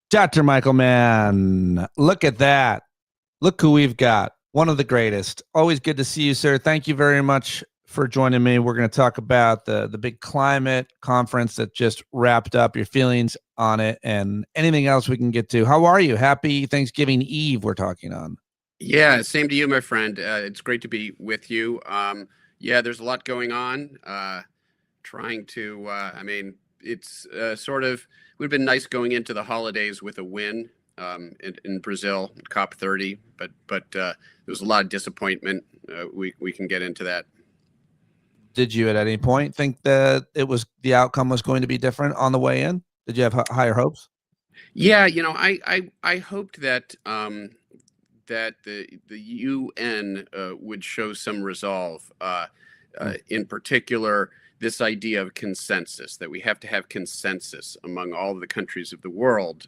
Dr. Michael Mann, look at that. Look who we've got. One of the greatest. Always good to see you, sir. Thank you very much for joining me. We're going to talk about the big climate conference that just wrapped up, your feelings on it, and anything else we can get to. How are you? Happy Thanksgiving Eve we're talking on. Yeah, same to you, my friend. It's great to be with you. Yeah, there's a lot going on. Trying to, it's sort of, would have been nice going into the holidays with a win in Brazil, COP30, but there was a lot of disappointment. We can get into that. Did you at any point think that the outcome was going to be different on the way in? Did you have higher hopes? Yeah, I hoped that that the UN would show some resolve. In particular, this idea of consensus, that we have to have consensus among all of the countries of the world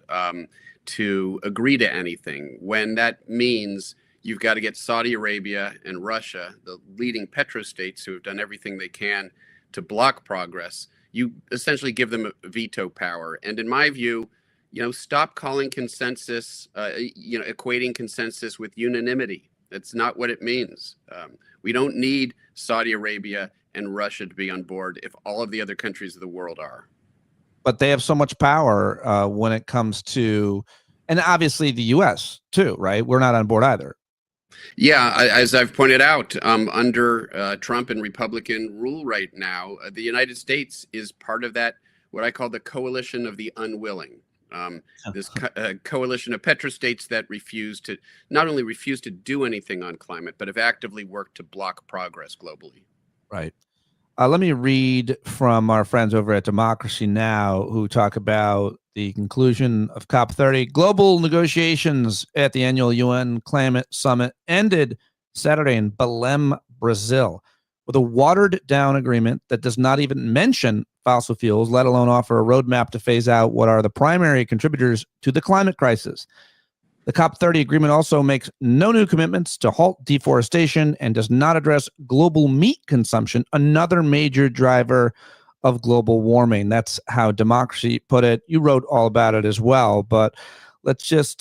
to agree to anything, when that means you've got to get Saudi Arabia and Russia, the leading petrostates who have done everything they can to block progress. You essentially give them a veto power. And in my view, stop calling consensus, equating consensus with unanimity. That's not what it means. We don't need Saudi Arabia and Russia to be on board if all of the other countries of the world are. But they have so much power when it comes to, and obviously the U.S. too, right? We're not on board either. Yeah, as I've pointed out, under Trump and Republican rule right now, the United States is part of that, what I call the coalition of the unwilling. This coalition of petrostates that not only refuse to do anything on climate, but have actively worked to block progress globally. Right. Let me read from our friends over at Democracy Now! Who talk about the conclusion of COP30. Global negotiations at the annual UN Climate Summit ended Saturday in Belém, Brazil, with a watered-down agreement that does not even mention fossil fuels, let alone offer a roadmap to phase out what are the primary contributors to the climate crisis. The COP30 agreement also makes no new commitments to halt deforestation and does not address global meat consumption, another major driver of global warming. That's how Democracy put it. You wrote all about it as well, but let's just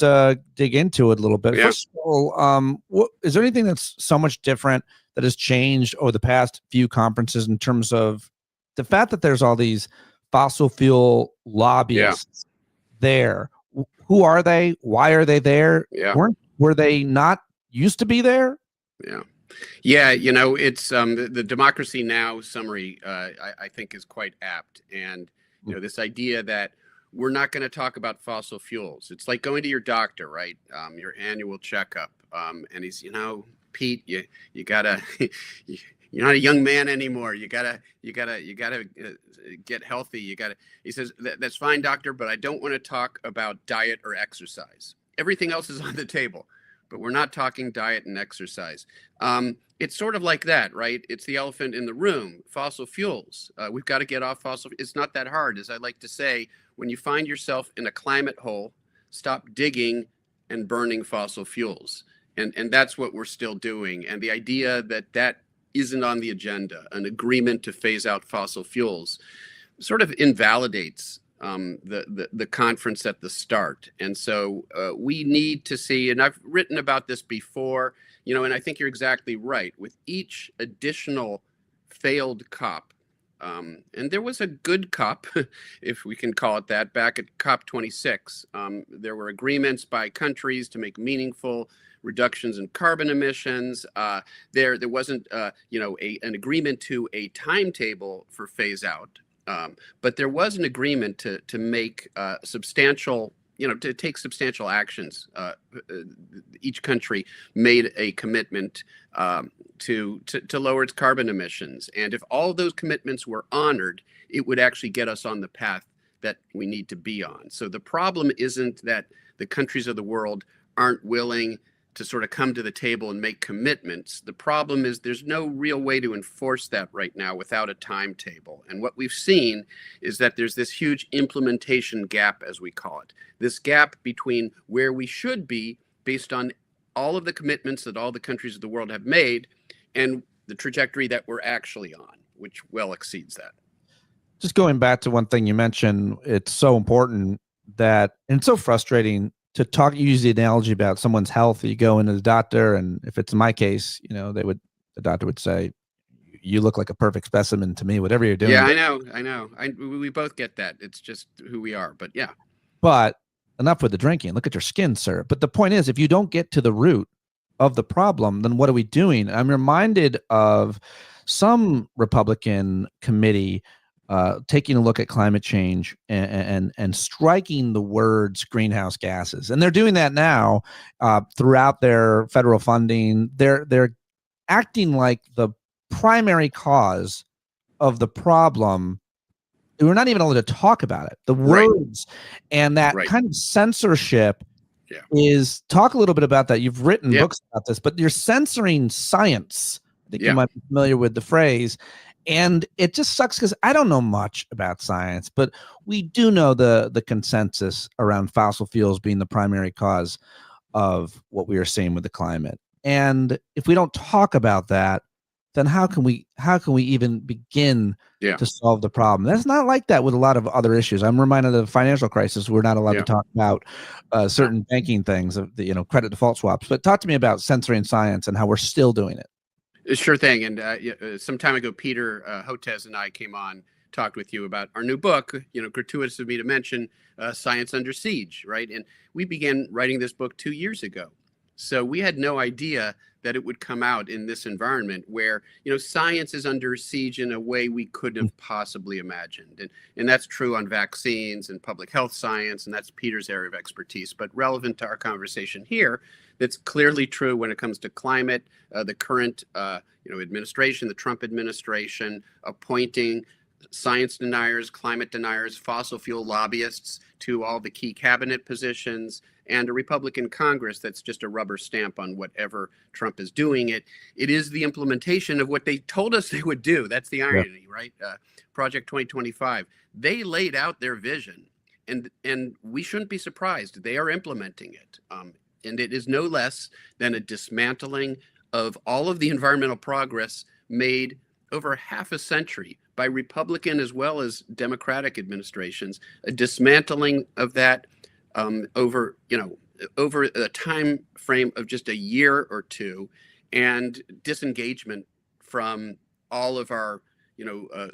dig into it a little bit. Yeah. First of all, is there anything that's so much different that has changed over the past few conferences in terms of the fact that there's all these fossil fuel lobbyists there? Who are they? Why are they there? Yeah. Were they not used to be there? Yeah. Yeah, it's the Democracy Now! Summary, I think is quite apt. And, this idea that we're not going to talk about fossil fuels. It's like going to your doctor, right? Your annual checkup. And he's, Pete, you gotta, you're not a young man anymore. You gotta get healthy. He says, that's fine, doctor, but I don't want to talk about diet or exercise. Everything else is on the table, but we're not talking diet and exercise. It's sort of like that, right? It's the elephant in the room, fossil fuels. We've got to get off fossil. It's not that hard. As I like to say, when you find yourself in a climate hole, stop digging and burning fossil fuels. And that's what we're still doing. And the idea that isn't on the agenda, an agreement to phase out fossil fuels, sort of invalidates the conference at the start. And so we need to see, and I've written about this before, and I think you're exactly right, with each additional failed COP, and there was a good COP, if we can call it that, back at COP26. There were agreements by countries to make meaningful reductions in carbon emissions. There wasn't, an agreement to a timetable for phase out, but there was an agreement to make substantial, to take substantial actions. Each country made a commitment to lower its carbon emissions, and if all of those commitments were honored, it would actually get us on the path that we need to be on. So the problem isn't that the countries of the world aren't willing to sort of come to the table and make commitments. The problem is there's no real way to enforce that right now without a timetable. And what we've seen is that there's this huge implementation gap, as we call it, this gap between where we should be based on all of the commitments that all the countries of the world have made and the trajectory that we're actually on, which well exceeds that. Just going back to one thing you mentioned, it's so important that, and it's so frustrating to talk, use the analogy about someone's health. You go into the doctor, and if it's my case, the doctor would say, you look like a perfect specimen to me, whatever you're Yeah, doing. I know. We both get that. It's just who we are. But yeah, But enough with the drinking. Look at your skin, sir. But the point is, if you don't get to the root of the problem, then what are we doing? I'm reminded of some Republican committee taking a look at climate change and striking the words greenhouse gases, and they're doing that now throughout their federal funding. They're acting like the primary cause of the problem. We're not even allowed to talk about it. The right, words and that right. kind of censorship Yeah, is, talk a little bit about that. You've written yeah, books about this, but you're censoring science. I think you yeah. might be familiar with the phrase. And it just sucks because I don't know much about science, but we do know the consensus around fossil fuels being the primary cause of what we are seeing with the climate. And if we don't talk about that, then how can we even begin Yeah, to solve the problem? That's not like that with a lot of other issues. I'm reminded of the financial crisis. We're not allowed to yeah. talk about No. certain banking things, of the, credit default swaps. But talk to me about censoring science and how we're still doing it. Sure thing. And some time ago, Peter Hotez and I came on, talked with you about our new book. Gratuitous of me to mention Science Under Siege, right? And we began writing this book 2 years ago. So we had no idea that it would come out in this environment where, science is under siege in a way we couldn't have possibly imagined. And that's true on vaccines and public health science, and that's Peter's area of expertise. But relevant to our conversation here, that's clearly true when it comes to climate. The current, administration, the Trump administration, appointing science deniers, climate deniers, fossil fuel lobbyists to all the key cabinet positions, and a Republican Congress that's just a rubber stamp on whatever Trump is doing. It is the implementation of what they told us they would do. That's the Yeah. irony, right? Project 2025. They laid out their vision, and we shouldn't be surprised. They are implementing it. And it is no less than a dismantling of all of the environmental progress made over half a century by Republican as well as Democratic administrations, a dismantling of that over a time frame of just a year or two, and disengagement from all of our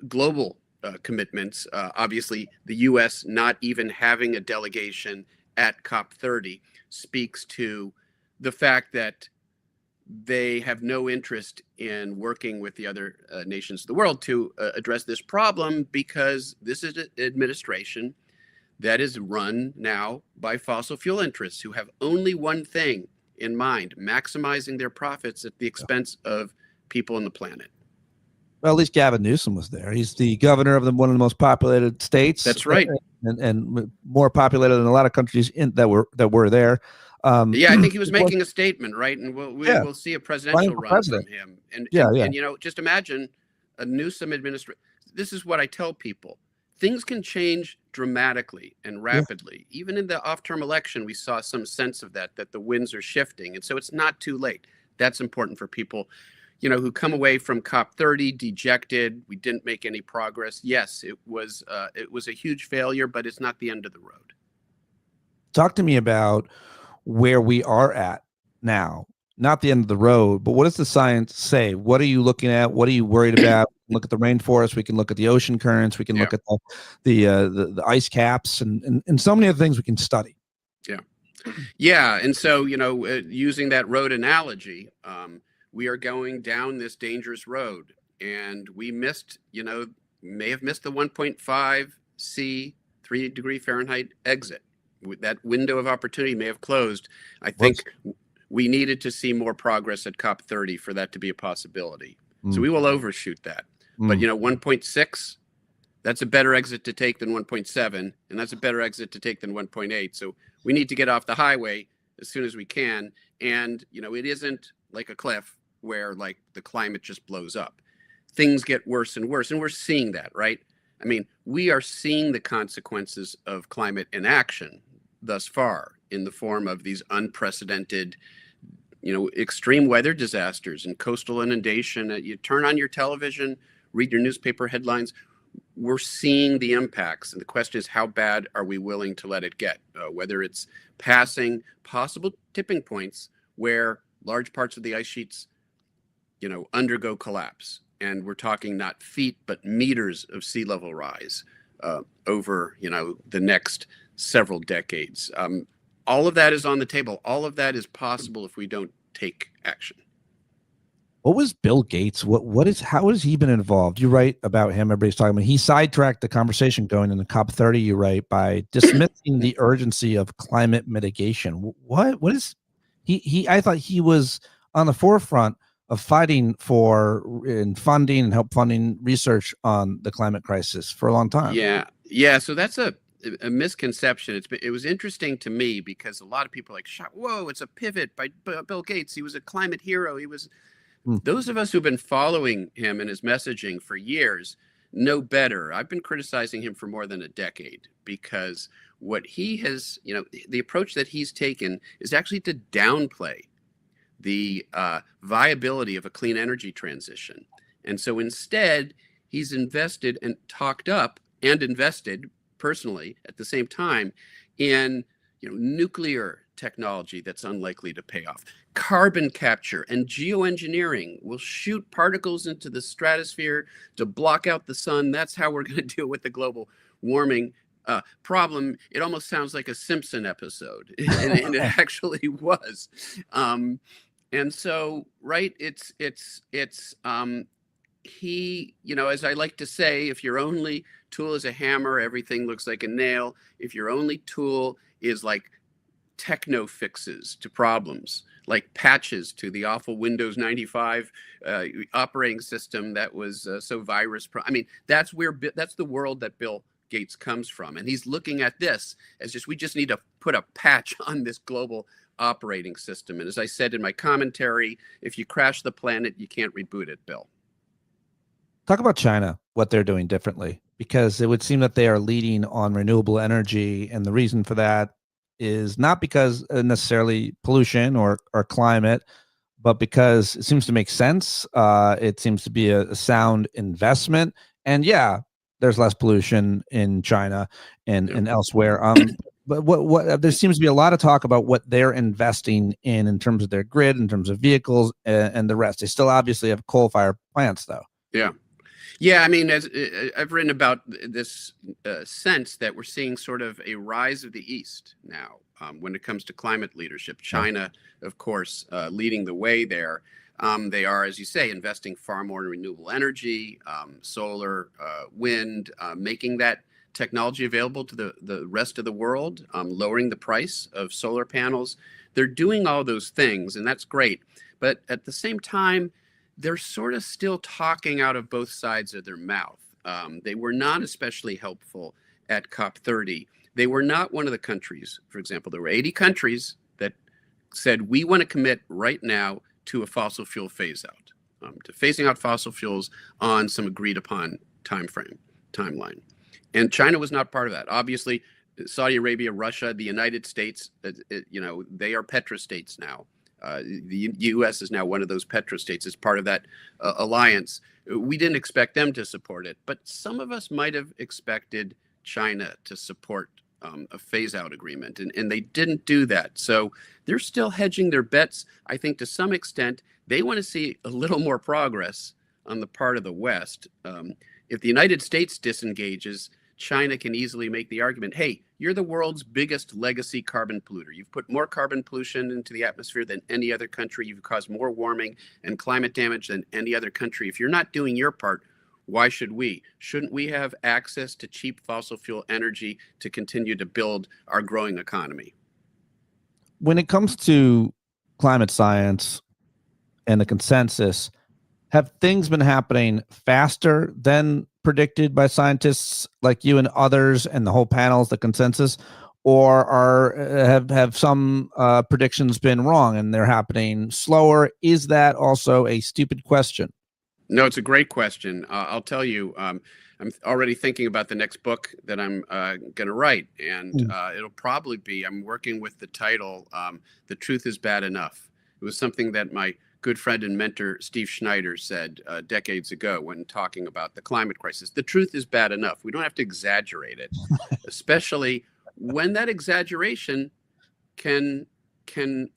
global commitments. Obviously, the U.S. not even having a delegation at COP30 speaks to the fact that they have no interest in working with the other nations of the world to address this problem, because this is an administration that is run now by fossil fuel interests who have only one thing in mind: maximizing their profits at the expense of people on the planet. Well, at least Gavin Newsom was there. He's the governor of one of the most populated states, That's right. and more populated than a lot of countries that were there. Yeah, I think he was making a statement, right? And we Yeah, will see a running presidential for run from president. him. Yeah, yeah. And just imagine a Newsom administration. This is what I tell people: things can change dramatically and Yeah. rapidly. Even in the off-term election, we saw some sense of that the winds are shifting, and so it's not too late. That's important for people, who come away from COP30 dejected. We didn't make any progress. Yes, it was a huge failure, but it's not the end of the road. Talk to me about where we are at now. Not the end of the road, but what does the science say? What are you looking at? What are you worried about? Look at the rainforest. We can look at the ocean currents. We can Yeah. look at the ice caps and so many other things we can study. Yeah. Yeah. And so, using that road analogy, we are going down this dangerous road, and we may have missed the 1.5 C, 3 degree Fahrenheit exit. That window of opportunity may have closed. I think we needed to see more progress at COP30 for that to be a possibility. So we will overshoot that. But 1.6, that's a better exit to take than 1.7, and that's a better exit to take than 1.8. So we need to get off the highway as soon as we can. And it isn't like a cliff where like the climate just blows up. Things get worse and worse, and we're seeing that, right? I mean, we are seeing the consequences of climate inaction thus far in the form of these unprecedented, extreme weather disasters and coastal inundation. You turn on your television, read your newspaper headlines. we're seeing the impacts. And the question is, how bad are we willing to let it get? Whether it's passing possible tipping points where large parts of the ice sheets, undergo collapse. And we're talking not feet, but meters of sea level rise over, the next several decades. All of that is on the table. All of that is possible if we don't take action. What was Bill Gates? How has he been involved? You write about him. Everybody's talking about. He sidetracked the conversation going into COP30. You write by dismissing the urgency of climate mitigation. What is he? I thought he was on the forefront of fighting for and funding and help funding research on the climate crisis for a long time. Yeah. So that's a misconception. It was interesting to me because a lot of people are like, whoa, it's a pivot by Bill Gates. He was a climate hero. Those of us who've been following him and his messaging for years know better. I've been criticizing him for more than a decade because what he has, the approach that he's taken is actually to downplay the viability of a clean energy transition. And so instead, he's invested and talked up and invested personally at the same time in nuclear technology that's unlikely to pay off. Carbon capture and geoengineering will shoot particles into the stratosphere to block out the sun. That's how we're going to deal with the global warming problem. It almost sounds like a Simpson episode, and it actually was. And so, right, he, as I like to say, if your only tool is a hammer, everything looks like a nail. If your only tool is like techno fixes to problems, like patches to the awful Windows 95 operating system that was so virus that's the world that Bill Gates comes from. And he's looking at this as we just need to put a patch on this global operating system. And as I said in my commentary, if you crash the planet, you can't reboot it, Bill. Talk about China, what they're doing differently, because it would seem that they are leading on renewable energy. And the reason for that is not because necessarily pollution or climate, but because it seems to make sense. It seems to be a sound investment. And yeah, there's less pollution in China and elsewhere. But what there seems to be a lot of talk about what they're investing in terms of their grid, in terms of vehicles and the rest. They still obviously have coal-fired plants, though. Yeah, as I've written about this sense that we're seeing sort of a rise of the East now when it comes to climate leadership. China, of course, leading the way there. They are, as you say, investing far more in renewable energy, solar, wind, making that technology available to the rest of the world, lowering the price of solar panels. They're doing all those things, and that's great. But at the same time, they're sort of still talking out of both sides of their mouth. They were not especially helpful at COP30. They were not one of the countries, for example, there were 80 countries that said, we want to commit right now to a fossil fuel phase out, to phasing out fossil fuels on some agreed upon timeline. And China was not part of that. Obviously, Saudi Arabia, Russia, the United States, they are petrostates now. The U.S. is now one of those petrostates as part of that alliance. We didn't expect them to support it, but some of us might have expected China to support a phase-out agreement, and they didn't do that. So they're still hedging their bets. I think to some extent, they want to see a little more progress on the part of the West. If the United States disengages, China can easily make the argument, hey, you're the world's biggest legacy carbon polluter. You've put more carbon pollution into the atmosphere than any other country. You've caused more warming and climate damage than any other country. If you're not doing your part, why should we? Shouldn't we have access to cheap fossil fuel energy to continue to build our growing economy? When it comes to climate science and the consensus, have things been happening faster than predicted by scientists like you and others and the whole panels, the consensus, or have some predictions been wrong and they're happening slower? Is that also a stupid question? No, it's a great question. I'll tell you, I'm already thinking about the next book that I'm going to write, and it'll probably be, I'm working with the title, The Truth is Bad Enough. It was something that my good friend and mentor Steve Schneider said decades ago when talking about the climate crisis. The truth is bad enough. We don't have to exaggerate it, especially when that exaggeration can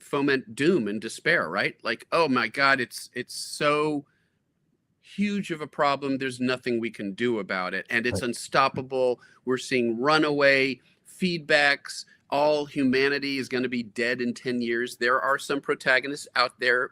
foment doom and despair, right? Like, oh my God, it's so huge of a problem. There's nothing we can do about it. And it's unstoppable. We're seeing runaway feedbacks. All humanity is going to be dead in 10 years. There are some protagonists out there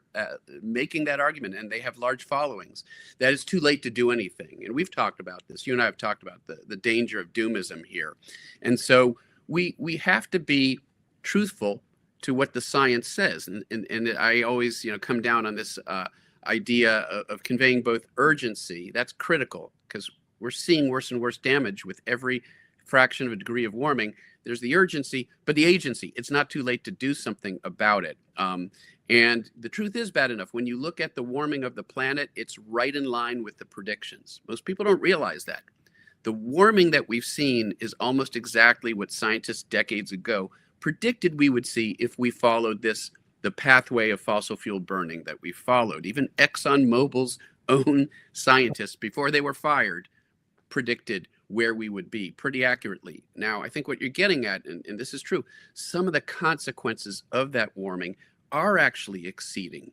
making that argument, and they have large followings. That it's too late to do anything. And we've talked about this. You and I have talked about the danger of doomism here. And so we have to be truthful to what the science says. And I always, come down on this idea of conveying both urgency. That's critical because we're seeing worse and worse damage with every fraction of a degree of warming. There's the urgency, but the agency. It's not too late to do something about it. And the truth is bad enough. When you look at the warming of the planet, it's right in line with the predictions. Most people don't realize that. The warming that we've seen is almost exactly what scientists decades ago predicted we would see if we followed the pathway of fossil fuel burning that we followed. Even ExxonMobil's own scientists, before they were fired, predicted where we would be pretty accurately. Now, I think what you're getting at, and this is true, some of the consequences of that warming are actually exceeding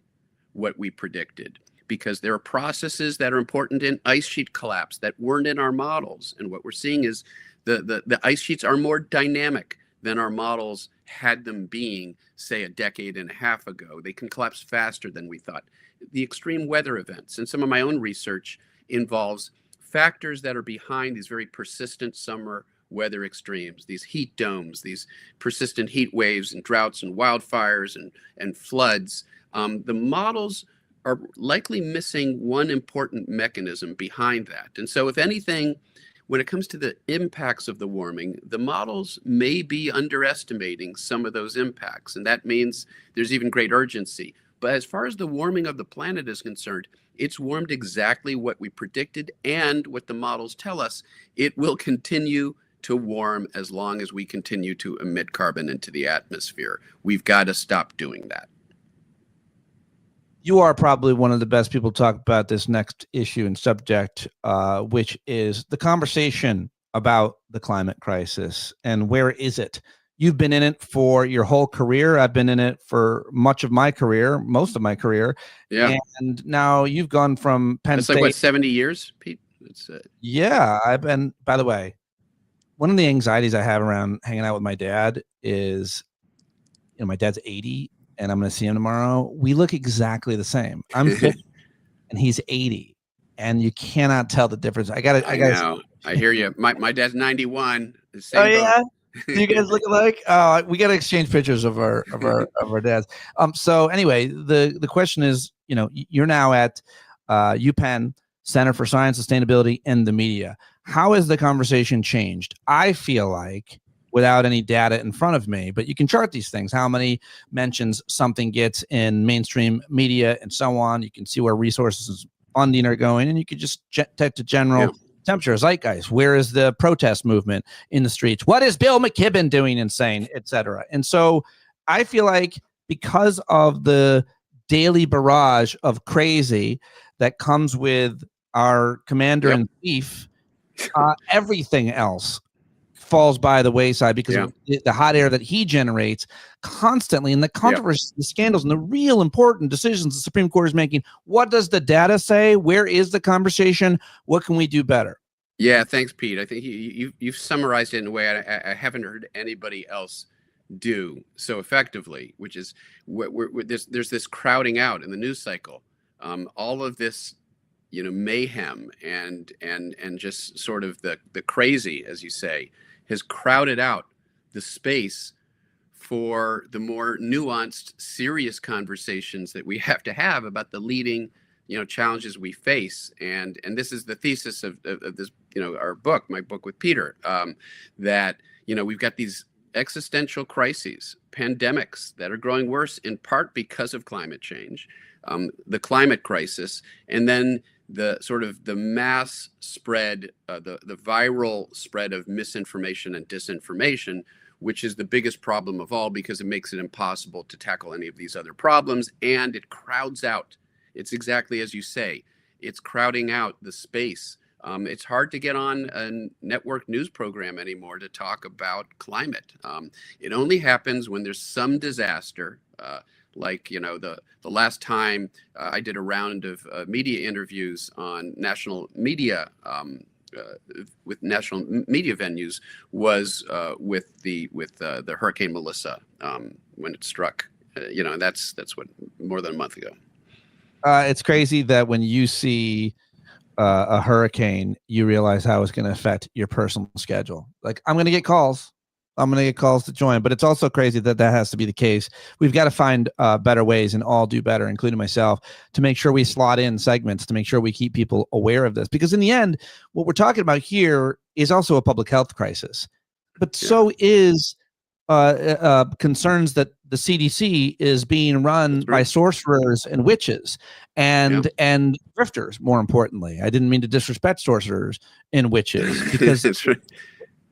what we predicted, because there are processes that are important in ice sheet collapse that weren't in our models. And what we're seeing is the ice sheets are more dynamic than our models had them being, say, a decade and a half ago. They can collapse faster than we thought. The extreme weather events, and some of my own research involves factors that are behind these very persistent summer weather extremes, these heat domes, these persistent heat waves and droughts and wildfires and floods. The models are likely missing one important mechanism behind that. And so if anything, when it comes to the impacts of the warming, the models may be underestimating some of those impacts. And that means there's even great urgency. But as far as the warming of the planet is concerned, it's warmed exactly what we predicted and what the models tell us. It will continue to warm as long as we continue to emit carbon into the atmosphere. We've got to stop doing that. You are probably one of the best people to talk about this next issue and subject, which is the conversation about the climate crisis and where is it? You've been in it for your whole career. I've been in it for much of my career, most of my career. Yeah. And now you've gone from Penn State. Like what, 70 years, Pete? Yeah. I've been, by the way, one of the anxieties I have around hanging out with my dad is, my dad's 80 and I'm going to see him tomorrow. We look exactly the same. I'm 50 and he's 80 and you cannot tell the difference. I know. I hear you. My dad's 91. Oh yeah. Do you guys look alike? We got to exchange pictures of our dads. So anyway, the question is, you're now at UPenn Center for Science, Sustainability, and the Media. How has the conversation changed? I feel like, without any data in front of me, but you can chart these things, how many mentions something gets in mainstream media and so on. You can see where resources and funding are going, and you could just take the general temperature, zeitgeist. Where is the protest movement in the streets? What is Bill McKibben doing insane, et cetera? And so I feel like because of the daily barrage of crazy that comes with our commander in chief, everything else falls by the wayside because of the hot air that he generates constantly, and the controversy, the scandals, and the real important decisions the Supreme Court is making. What does the data say? Where is the conversation? What can we do better? Yeah, thanks, Pete. I think you've summarized it in a way I haven't heard anybody else do so effectively, which is there's this crowding out in the news cycle. All of this, mayhem and just sort of the crazy, as you say, has crowded out the space for the more nuanced, serious conversations that we have to have about the leading, challenges we face. And this is the thesis of this, our book, my book with Peter, that, we've got these existential crises, pandemics that are growing worse in part because of climate change, the climate crisis, and then the sort of the mass spread, the viral spread of misinformation and disinformation, which is the biggest problem of all because it makes it impossible to tackle any of these other problems, and it crowds out It's exactly as you say. It's crowding out the space. It's hard to get on a network news program anymore to talk about climate. It only happens when there's some disaster, like the last time I did a round of media interviews on national media. With national media venues was with the Hurricane Melissa when it struck, and that's what, more than a month ago. It's crazy that when you see a hurricane, you realize how it's going to affect your personal schedule. Like, I'm going to get calls. I'm going to get calls to join, but it's also crazy that has to be the case. We've got to find better ways, and all do better, including myself, to make sure we slot in segments to make sure we keep people aware of this. Because in the end, what we're talking about here is also a public health crisis, but so is concerns that the CDC is being run by sorcerers and witches and grifters. More importantly, I didn't mean to disrespect sorcerers and witches, because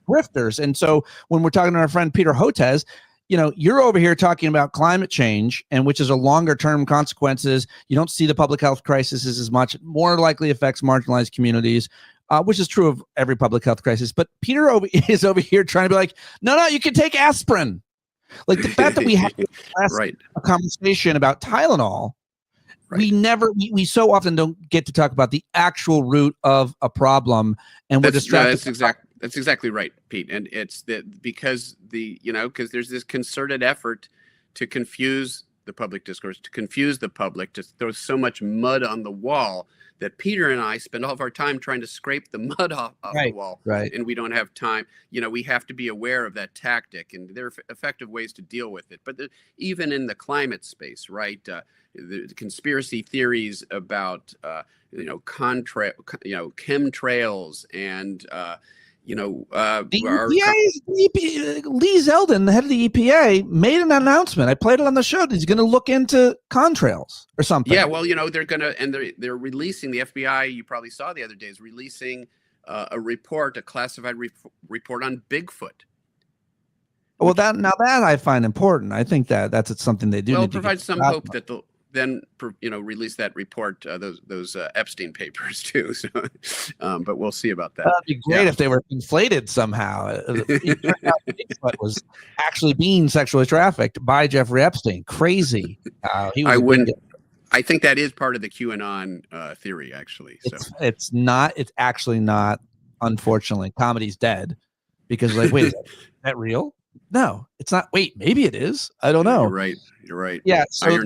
grifters. And so when we're talking to our friend Peter Hotez, you're over here talking about climate change, and which is a longer term consequences. You don't see the public health crisis as much, more likely affects marginalized communities, which is true of every public health crisis. But Peter is over here trying to be like, no, you can take aspirin. Like, the fact that we have a conversation about Tylenol, we so often don't get to talk about the actual root of a problem, and we're distracted. That's exactly right, Pete. And it's because there's this concerted effort to confuse the public discourse, to confuse the public, to throw so much mud on the wall that Peter and I spend all of our time trying to scrape the mud off the wall. Right. And we don't have time. We have to be aware of that tactic, and there are effective ways to deal with it. But even in the climate space, right? The conspiracy theories about chemtrails and Lee Zeldin, the head of the EPA, made an announcement. I played it on the show. He's going to look into contrails or something. Yeah, well, they're going to, and they're releasing, the FBI, you probably saw the other day, is releasing a classified report on Bigfoot. Well, that I find important. I think that's something they do. Well, it provides some hope that they'll then release that report, those Epstein papers too. So, but we'll see about that. That'd be great if they were inflated somehow. Bigfoot was actually being sexually trafficked by Jeffrey Epstein. Crazy. I wouldn't. I think that is part of the QAnon theory, actually. So it's not. It's actually not. Unfortunately, comedy's dead, because wait, is that real? No, it's not. Wait, maybe it is. I don't know. You're right. Yeah. So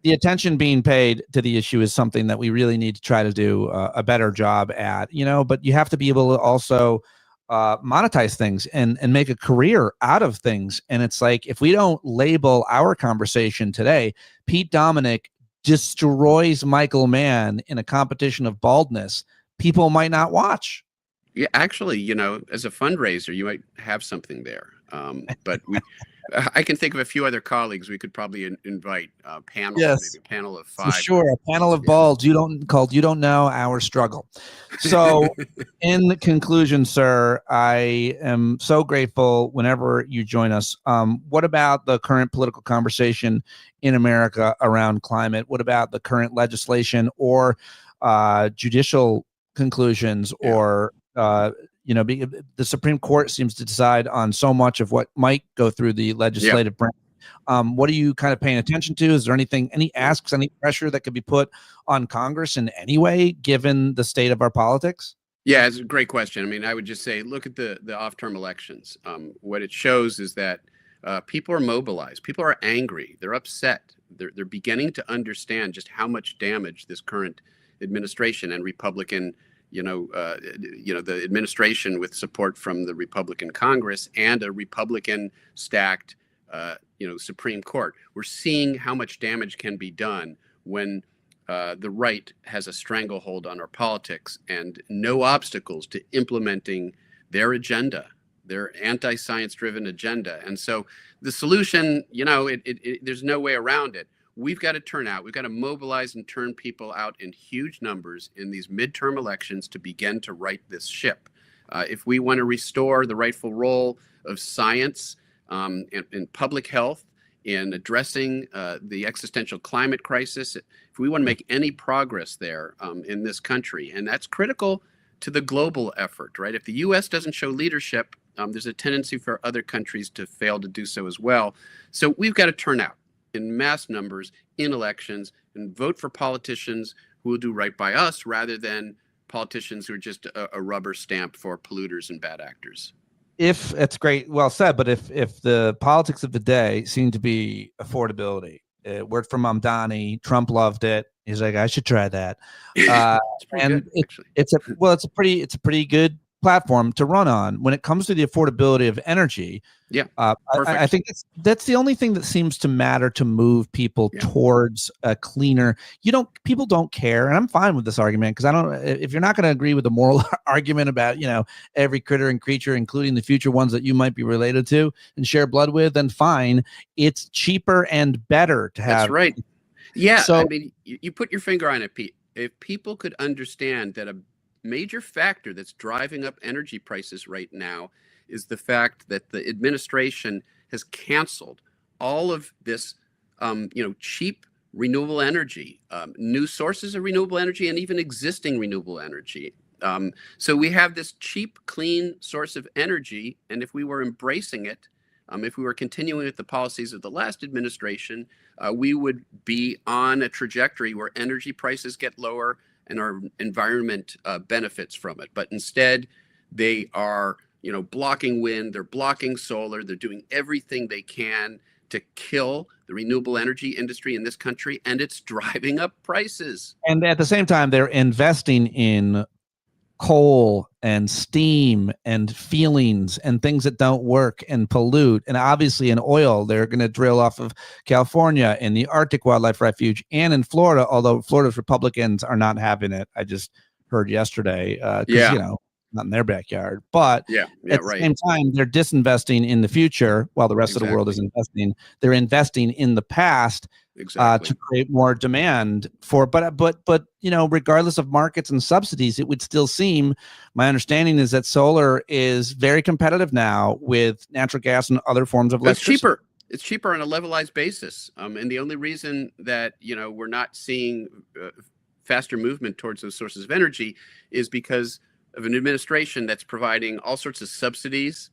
the attention being paid to the issue is something that we really need to try to do a better job at, but you have to be able to also monetize things and make a career out of things. And it's like, if we don't label our conversation today, Pete Dominick destroys Michael Mann in a competition of baldness, people might not watch. Yeah, actually, as a fundraiser, you might have something there. But I can think of a few other colleagues we could probably invite, panel, maybe a panel of 5. For sure, a panel of balds. You don't know our struggle. So, in the conclusion, sir, I am so grateful whenever you join us. What about the current political conversation in America around climate? What about the current legislation or judicial conclusions or the Supreme Court seems to decide on so much of what might go through the legislative branch. What are you kind of paying attention to? Is there any asks, any pressure that could be put on Congress in any way, given the state of our politics? Yeah, it's a great question. I mean, I would just say, look at the off-term elections. What it shows is that people are mobilized. People are angry. They're upset. They're beginning to understand just how much damage this current administration and Republican the administration, with support from the Republican Congress and a Republican stacked, Supreme Court. We're seeing how much damage can be done when the right has a stranglehold on our politics and no obstacles to implementing their agenda, their anti-science driven agenda. And so the solution, there's no way around it. We've got to turn out. We've got to mobilize and turn people out in huge numbers in these midterm elections to begin to right this ship. If we want to restore the rightful role of science in public health in addressing the existential climate crisis, if we want to make any progress there in this country, and that's critical to the global effort, right? If the U.S. doesn't show leadership, there's a tendency for other countries to fail to do so as well. So we've got to turn out in mass numbers in elections and vote for politicians who will do right by us rather than politicians who are just a rubber stamp for polluters and bad actors. If it's great, well said, but if the politics of the day seem to be affordability, word from Mamdani, Trump loved it. He's like, I should try that. It's pretty And good, actually. it's a pretty good platform to run on when it comes to the affordability of energy. Yeah, I think that's the only thing that seems to matter to move people towards a cleaner. People don't care, and I'm fine with this argument because I don't. If you're not going to agree with the moral argument about every critter and creature, including the future ones that you might be related to and share blood with, then fine. It's cheaper and better to have. That's right. Yeah, so, I mean, you put your finger on it, Pete. If people could understand that a major factor that's driving up energy prices right now is the fact that the administration has canceled all of this, cheap renewable energy, new sources of renewable energy, and even existing renewable energy. So we have this cheap, clean source of energy, and if we were embracing it, if we were continuing with the policies of the last administration, we would be on a trajectory where energy prices get lower and our environment benefits from it. But instead, they are, blocking wind, they're blocking solar, they're doing everything they can to kill the renewable energy industry in this country, and it's driving up prices. And at the same time, they're investing in coal and steam and feelings and things that don't work and pollute. And obviously in oil, they're going to drill off of California in the Arctic Wildlife Refuge and in Florida, although Florida's Republicans are not having it. I just heard yesterday, not in their backyard. But at the same time, they're disinvesting in the future while the rest of the world is investing. They're investing in the past to create more demand for, but regardless of markets and subsidies, it would still seem, my understanding is that solar is very competitive now with natural gas and other forms of electricity. It's cheaper on a levelized basis. And the only reason that, we're not seeing faster movement towards those sources of energy is because of an administration that's providing all sorts of subsidies,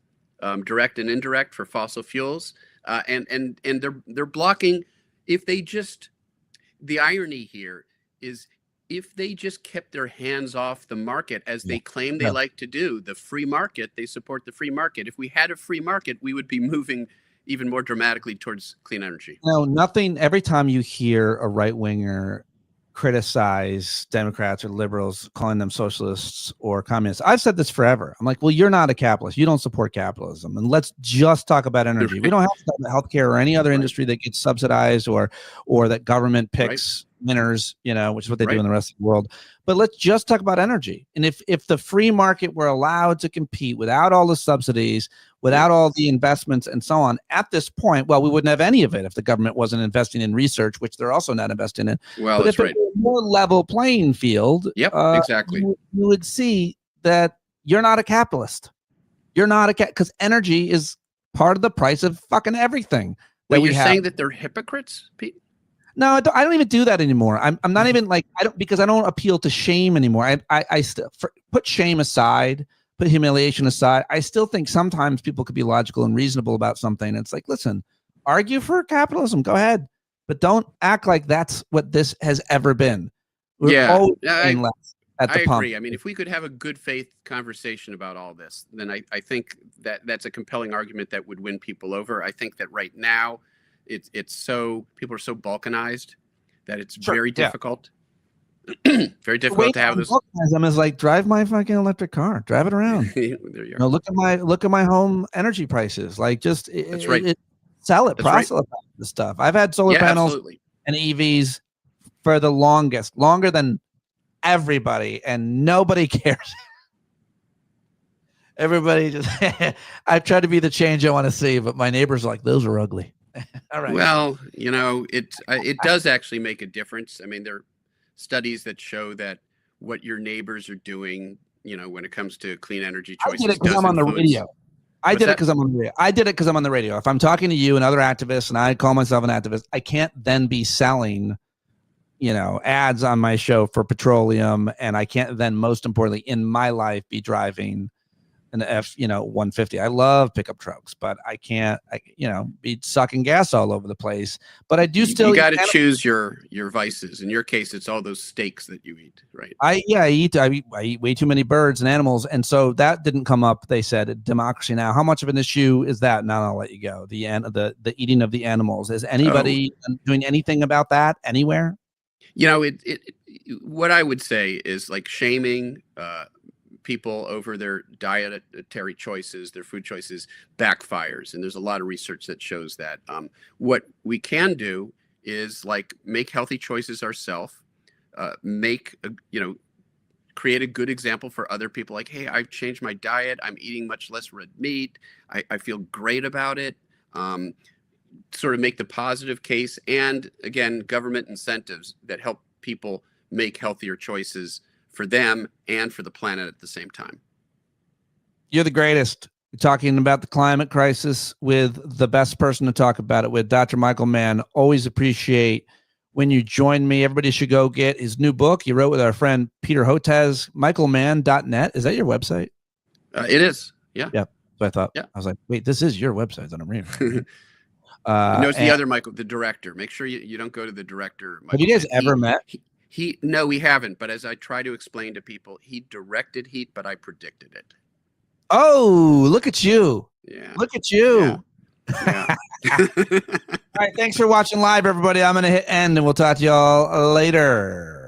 direct and indirect, for fossil fuels. And they're blocking. The irony here is if they just kept their hands off the market, as they claim they like to do, the free market, they support the free market. If we had a free market, we would be moving even more dramatically towards clean energy. Nothing. Every time you hear a right winger criticize Democrats or liberals, calling them socialists or communists, I've said this forever. I'm like, well, you're not a capitalist. You don't support capitalism. And let's just talk about energy. We don't have to talk about healthcare or any other industry that gets subsidized or that government picks winners, which is what they do in the rest of the world. But let's just talk about energy. And if the free market were allowed to compete without all the subsidies, without all the investments and so on, at this point, well, we wouldn't have any of it if the government wasn't investing in research, which they're also not investing in. Well, but that's if it were a more level playing field, exactly. You would see that you're not a capitalist. You're not because energy is part of the price of fucking everything. You're saying that they're hypocrites, Pete? No, I don't even do that anymore. I'm not even like, because I don't appeal to shame anymore. I still put shame aside, put humiliation aside. I still think sometimes people could be logical and reasonable about something. It's like, listen, argue for capitalism, go ahead, but don't act like that's what this has ever been. We're always paying less at the pump. Agree. I mean, if we could have a good faith conversation about all this, then I think that's a compelling argument that would win people over. I think that right now, people are so balkanized that it's very difficult. Very difficult to have this. I'm is like, drive my fucking electric car, drive it around. There you are. Look at my home energy prices. Like, just sell it, proselytize the stuff. I've had solar panels and EVs for the longest, longer than everybody, and nobody cares. Everybody just I've tried to be the change I want to see, but my neighbors are like, those are ugly. All right. Well, it does actually make a difference. I mean, there are studies that show that what your neighbors are doing, when it comes to clean energy choices, I get it because I'm on the radio. I What's did it that? because I'm on the radio. I did it because I'm on the radio. If I'm talking to you and other activists and I call myself an activist, I can't then be selling, ads on my show for petroleum. And I can't then, most importantly, in my life, be driving an F-150. I love pickup trucks, but I can't, be sucking gas all over the place. But I do still You eat got to animal. choose your vices. In your case, it's all those steaks that you eat, right? I eat way too many birds and animals, and so that didn't come up. They said at Democracy Now. How much of an issue is that? Now I'll let you go. The eating of the animals. Is anybody doing anything about that anywhere? What I would say is like shaming people over their dietary choices, their food choices, backfires, and there's a lot of research that shows that. What we can do is like make healthy choices ourselves. Create a good example for other people. Like, hey, I've changed my diet. I'm eating much less red meat. I feel great about it. Sort of make the positive case. And again, government incentives that help people make healthier choices for them and for the planet at the same time. You're the greatest. You're talking about the climate crisis with the best person to talk about it with, Dr. Michael Mann. Always appreciate when you join me. Everybody should go get his new book he wrote with our friend Peter Hotez, michaelmann.net. Is that your website? It is. Yeah. Yeah. So I thought, yeah. I was like, wait, this is your website that I'm reading. No, it's the other Michael, the director. Make sure you don't go to the director. Michael have you guys ever met? No, we haven't. But as I try to explain to people, he directed Heat, but I predicted it. Oh, look at you. Yeah. Look at you. Yeah. All right. Thanks for watching live, everybody. I'm going to hit end and we'll talk to y'all later.